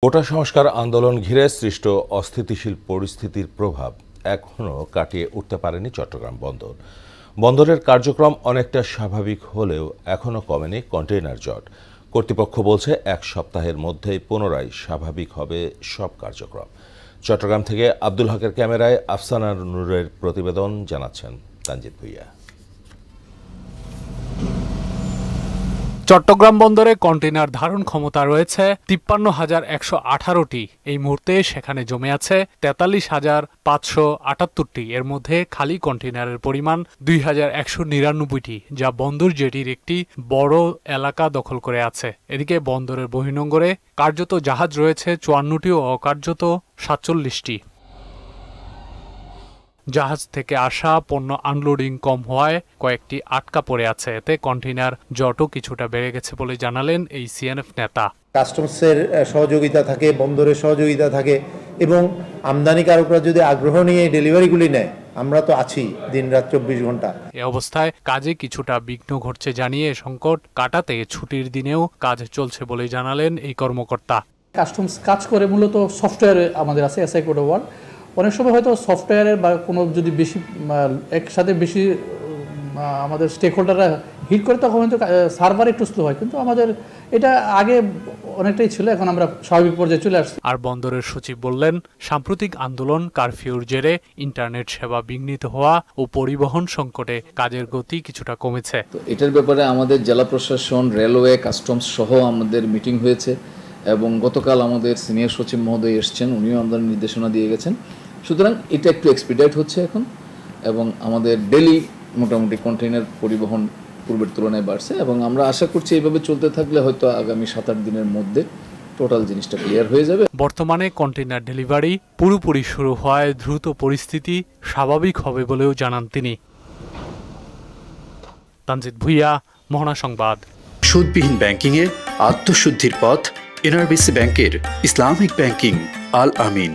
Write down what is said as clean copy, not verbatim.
কোটা সংস্কার আন্দোলন ঘিরে সৃষ্ট অস্থিতিশীল পরিস্থিতির প্রভাব এখনও কাটিয়ে উঠতে পারেনি চট্টগ্রাম বন্দর। বন্দরের কার্যক্রম অনেকটা স্বাভাবিক হলেও এখনও কমেনি কন্টেইনার জট। কর্তৃপক্ষ বলছে এক সপ্তাহের মধ্যেই পুনরায় স্বাভাবিক হবে সব কার্যক্রম। চট্টগ্রাম থেকে আব্দুল হকের ক্যামেরায় আফসানা নূরের প্রতিবেদন, জানাচ্ছেন তানজিদ ভুইয়া। চট্টগ্রাম বন্দরে কন্টেইনার ধারণ ক্ষমতা রয়েছে ৫৩,১১৮টি। এই মুহূর্তে সেখানে জমে আছে ৪৩,৫৭৮টি। এর মধ্যে খালি কন্টেইনারের পরিমাণ ২,১৯৯টি, যা বন্দর জেটির একটি বড় এলাকা দখল করে আছে। এদিকে বন্দরের বহির্নোঙরে কার্যত জাহাজ রয়েছে ৫৪টি ও অকার্যত ৪৭টি। জাহাজ থেকে আসা পণ্য আনলোডিং কম হওয়ায় কয়েকটি আটকা পড়ে আছে। এতে কন্টেইনার জটও কিছুটা বেড়ে গেছে বলে জানালেন এই সিএনএফ নেতা। কাস্টমসের সহযোগিতা থাকে, বন্দরের সহযোগিতা থাকে এবং আমদানিকারকরা যদি আগ্রহ নিয়ে ডেলিভারিগুলি নেয়, আমরা তো আছি দিনরাত ২৪ ঘন্টা। এই অবস্থায় কাজে কিছুটা বিঘ্ন ঘটছে জানিয়ে সংকট কাটাতে ছুটির দিনেও কাজ চলছে বলে জানালেন এই কর্মকর্তা। কাস্টমস কাজ করে মূলত সফটওয়্যার আমাদের আছে এসআই কোড 1। অনেক সময় হয়তো সফটওয়্যারের বা কোনো যদি বেশি একসাথে বেশি আমাদের স্টেক হোল্ডাররা হিট করে তখন হয়তো সার্ভার একটু স্লো হয়, কিন্তু আমাদের এটা আগে অনেকটাই ছিল, এখন আমরা স্বাভাবিক পর্যায়ে চলে আসছি। আর বন্দরের সচিব বললেন, সাম্প্রতিক আন্দোলন, কারফিউর জেরে ইন্টারনেট সেবা বিঘ্নিত হওয়া ও পরিবহন সংকটে কাজের গতি কিছুটা কমেছে। তো এটার ব্যাপারে আমাদের জেলা প্রশাসন, রেলওয়ে, কাস্টমস সহ আমাদের মিটিং হয়েছে এবং গতকাল আমাদের সিনিয়র সচিব মহোদয় এসেছেন, উনিও আমাদের নির্দেশনা দিয়ে গেছেন। সুতরাং এটা একটু এক্সপিডাইট হচ্ছে এখন এবং আমাদের ডেলি মোটামুটি কন্টেইনার পরিবহন পূর্বের তুলনায় বাড়ছে এবং আমরা আশা করছি এইভাবে চলতে থাকলে হয়তো আগামী ৭-৮ দিনের মধ্যে টোটাল জিনিসটা ক্লিয়ার হয়ে যাবে। বর্তমানে কন্টেইনার ডেলিভারি পুরোপুরি শুরু হওয়ায় দ্রুত পরিস্থিতি স্বাভাবিক হবে বলেও জানান তিনি। তানজিদ ভুইয়া, মোহনা সংবাদ। সুদবিহীন ব্যাংকিংয়ে আত্মশুদ্ধির পথ এনআরবিসি ব্যাংকের ইসলামিক ব্যাংকিং আল আমিন।